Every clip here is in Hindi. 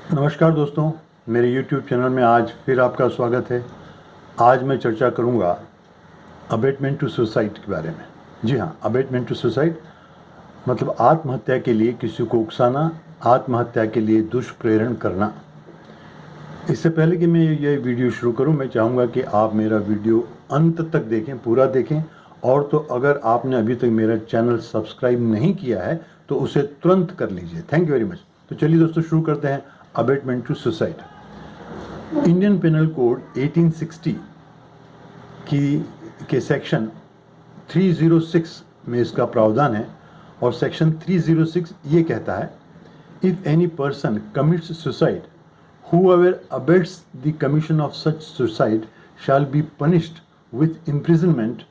नमस्कार दोस्तों, मेरे YouTube चैनल में आज फिर आपका स्वागत है। आज मैं चर्चा करूंगा अबेटमेंट टू सुसाइड के बारे में। जी हाँ, अबेटमेंट टू सुसाइड मतलब आत्महत्या के लिए किसी को उकसाना, आत्महत्या के लिए दुष्प्रेरण करना। इससे पहले कि मैं ये वीडियो शुरू करूं, मैं चाहूँगा कि आप मेरा वीडियो अंत तक देखें, पूरा देखें। और तो अगर आपने अभी तक मेरा चैनल सब्सक्राइब नहीं किया है तो उसे तुरंत कर लीजिए। Thank you very much. तो चलिए दोस्तों, शुरू करते हैं abetment to suicide. Indian penal code 1860 के सेक्शन 306 में इसका प्रावधान है। और सेक्शन 306 ये कहता है, if any person commits suicide, whoever abets the commission of such suicide shall be punished with imprisonment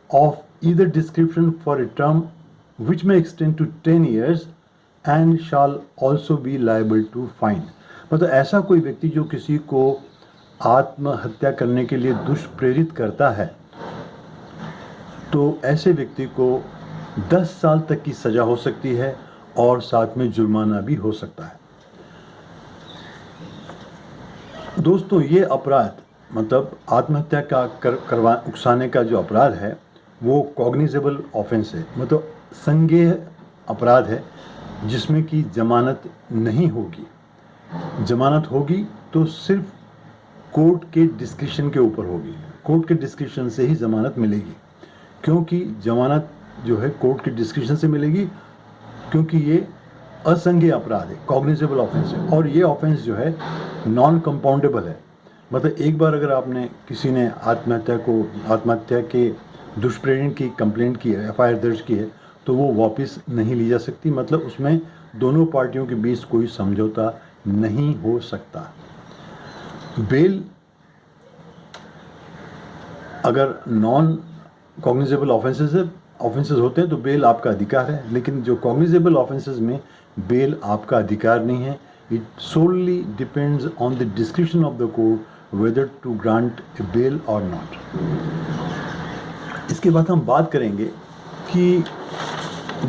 of either description for a term which may extend to 10 years and shall also be liable to fine। मतलब ऐसा कोई व्यक्ति जो किसी को आत्महत्या करने के लिए दुष्प्रेरित करता है तो ऐसे व्यक्ति को 10 साल तक की सजा हो सकती है और साथ में जुर्माना भी हो सकता है। दोस्तों, ये अपराध मतलब आत्महत्या का उकसाने का जो अपराध है वो कॉग्निजेबल ऑफेंस है, मतलब संज्ञेय अपराध है जिसमें कि जमानत नहीं होगी। जमानत होगी तो सिर्फ कोर्ट के डिस्क्रिशन के ऊपर होगी। कोर्ट के डिस्क्रिशन से ही जमानत मिलेगी, क्योंकि जमानत जो है कोर्ट के डिस्क्रिशन से मिलेगी, क्योंकि ये असंज्ञेय अपराध है, कॉग्निजेबल ऑफेंस है। और ये ऑफेंस जो है नॉन कंपाउंडेबल है। मतलब एक बार अगर आपने किसी ने आत्महत्या के दुष्प्रेरण की कंप्लेंट की है, एफआईआर दर्ज की है, तो वो वापस नहीं ली जा सकती। मतलब उसमें दोनों पार्टियों के बीच कोई समझौता नहीं हो सकता। बेल अगर नॉन कॉग्निजेबल ऑफेंसेस होते हैं तो बेल आपका अधिकार है, लेकिन जो कॉग्निजेबल ऑफेंसेस में बेल आपका अधिकार नहीं है। It solely depends on the description of the court whether to grant a bail और नॉट। इसके बाद हम बात करेंगे कि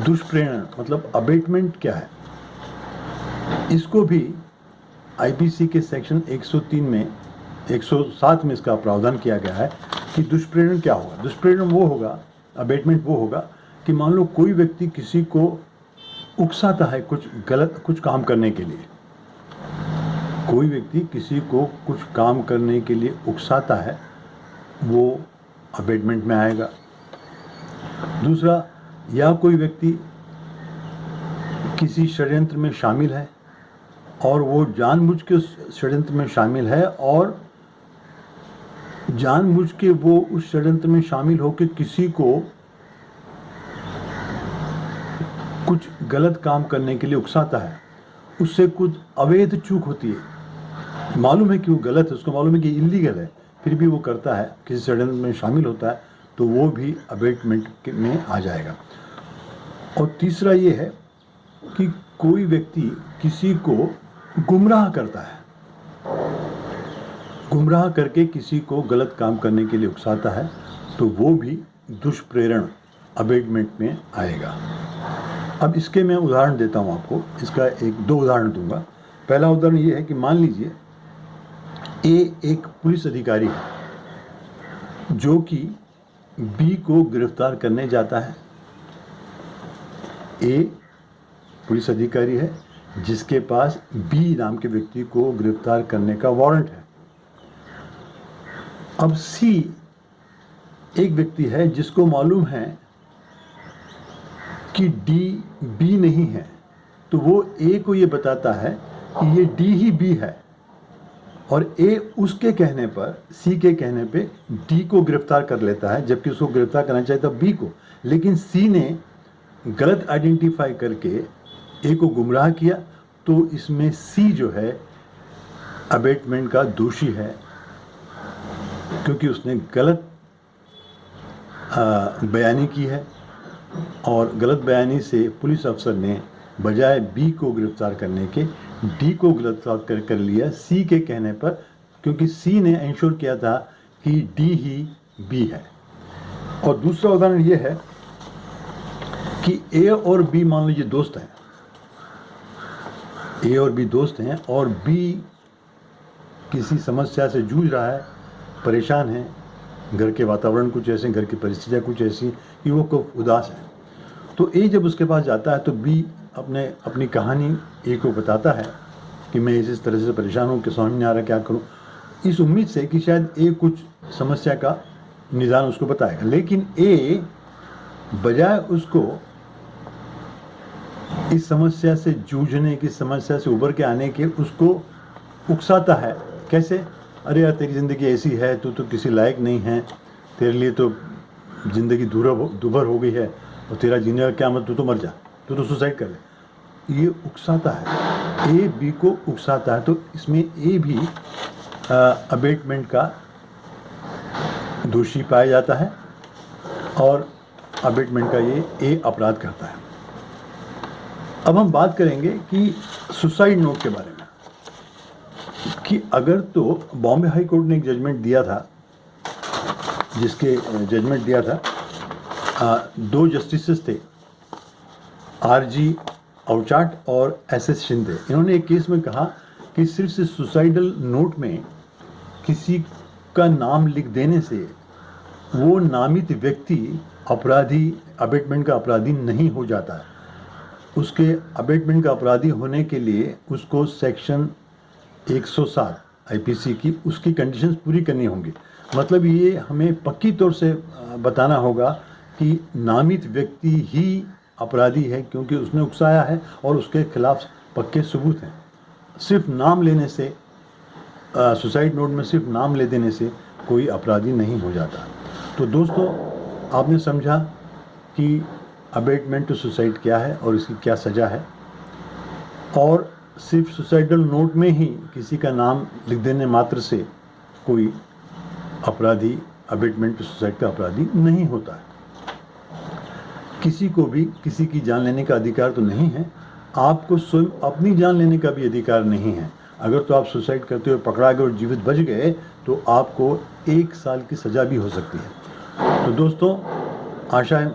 दुष्प्रेरण मतलब अबेटमेंट क्या है। इसको भी आईपीसी के सेक्शन 107 में इसका प्रावधान किया गया है कि दुष्प्रेरण क्या होगा। दुष्प्रेरण वो होगा, अबेटमेंट वो होगा कि मान लो कोई व्यक्ति किसी को उकसाता है कुछ काम करने के लिए। कोई व्यक्ति किसी को कुछ काम करने के लिए उकसाता है, वो अबेटमेंट में आएगा। दूसरा, या कोई व्यक्ति किसी षड्यंत्र में शामिल है और वो जानबूझ के उस षड्यंत्र में शामिल है और जानबूझ के वो उस षड्यंत्र में शामिल होकर किसी को कुछ गलत काम करने के लिए उकसाता है। उससे कुछ अवैध चूक होती है, मालूम है कि वो गलत है, उसको मालूम है कि इल्लीगल है, फिर भी वो करता है, किसी षड्यंत्र में शामिल होता है, तो वो भी अबेटमेंट में आ जाएगा। और तीसरा ये है कि कोई व्यक्ति किसी को गुमराह करता है, गुमराह करके किसी को गलत काम करने के लिए उकसाता है, तो वो भी दुष्प्रेरण अबेटमेंट में आएगा। अब इसके मैं उदाहरण देता हूँ आपको। इसका दो उदाहरण दूंगा। पहला उदाहरण ये है कि मान लीजिए ए एक पुलिस अधिकारी है जो कि बी को गिरफ्तार करने जाता है। ए पुलिस अधिकारी है जिसके पास बी नाम के व्यक्ति को गिरफ्तार करने का वारंट है। अब सी एक व्यक्ति है जिसको मालूम है कि डी बी नहीं है, तो वो ए को ये बताता है कि ये डी ही बी है, और ए उसके कहने पर, सी के कहने पे डी को गिरफ्तार कर लेता है, जबकि उसको गिरफ्तार करना चाहिए था बी को। लेकिन सी ने गलत आइडेंटिफाई करके ए को गुमराह किया, तो इसमें सी जो है अबेटमेंट का दोषी है, क्योंकि उसने गलत बयानी की है। और गलत बयानी से पुलिस अफसर ने बजाय बी को गिरफ्तार करने के डी को गिरफ्तार कर लिया सी के कहने पर, क्योंकि सी ने इंश्योर किया था कि डी ही बी है। और दूसरा उदाहरण ये है कि ए और बी मान लीजिए दोस्त हैं। ए और बी दोस्त हैं और बी किसी समस्या से जूझ रहा है, परेशान है, घर के वातावरण कुछ ऐसे, घर की परिस्थितियाँ कुछ ऐसी कि वो खूब उदास है। तो ए जब उसके पास जाता है तो बी अपनी कहानी ए को बताता है कि मैं इस तरह से परेशान हूँ कि समझ नहीं आ रहा क्या करूँ, इस उम्मीद से कि शायद ए कुछ समस्या का निदान उसको बताएगा। लेकिन ए बजाय उसको इस समस्या से जूझने की, समस्या से उबर के आने के, उसको उकसाता है। कैसे? अरे यार तेरी ज़िंदगी ऐसी है, तू तो किसी लायक नहीं है, तेरे लिए तो ज़िंदगी दुभर हो गई है और तेरा जीने का क्या मतलब, तू तो मर जा, तू तो सुसाइड कर ले। ये उकसाता है, ए बी को उकसाता है। तो इसमें ए भी अबेटमेंट का दोषी पाया जाता है और अबेटमेंट का ये ए अपराध करता है। अब हम बात करेंगे कि सुसाइड नोट के बारे में, कि अगर तो बॉम्बे हाई कोर्ट ने एक जजमेंट दिया था, जिसके जजमेंट दिया था, दो जस्टिसेस थे, आरजी औचाट और एसएस शिंदे। इन्होंने एक केस में कहा कि सिर्फ से सुसाइडल नोट में किसी का नाम लिख देने से वो नामित व्यक्ति अपराधी, अबेटमेंट का अपराधी नहीं हो जाता है। उसके अबेटमेंट का अपराधी होने के लिए उसको सेक्शन 107 आईपीसी की उसकी कंडीशंस पूरी करनी होंगी। मतलब ये हमें पक्की तौर से बताना होगा कि नामित व्यक्ति ही अपराधी है क्योंकि उसने उकसाया है और उसके खिलाफ पक्के सबूत हैं। सिर्फ नाम लेने से, सुसाइड नोट में सिर्फ नाम ले देने से कोई अपराधी नहीं हो जाता। तो दोस्तों, आपने समझा कि अबेटमेंट टू सुसाइड क्या है और इसकी क्या सज़ा है, और सिर्फ सुसाइडल नोट में ही किसी का नाम लिख देने मात्र से कोई अपराधी, अबेटमेंट टू सुसाइड का अपराधी नहीं होता है। किसी को भी किसी की जान लेने का अधिकार तो नहीं है, आपको स्वयं अपनी जान लेने का भी अधिकार नहीं है। अगर तो आप सुसाइड करते हुए पकड़ा गए और जीवित बच गए तो आपको 1 साल की सज़ा भी हो सकती है। तो दोस्तों, आशा है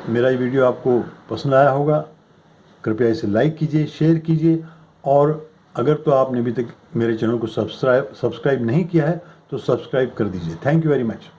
मेरा ये वीडियो आपको पसंद आया होगा। कृपया इसे लाइक कीजिए, शेयर कीजिए, और अगर तो आपने अभी तक मेरे चैनल को सब्सक्राइब नहीं किया है तो सब्सक्राइब कर दीजिए। Thank you very much.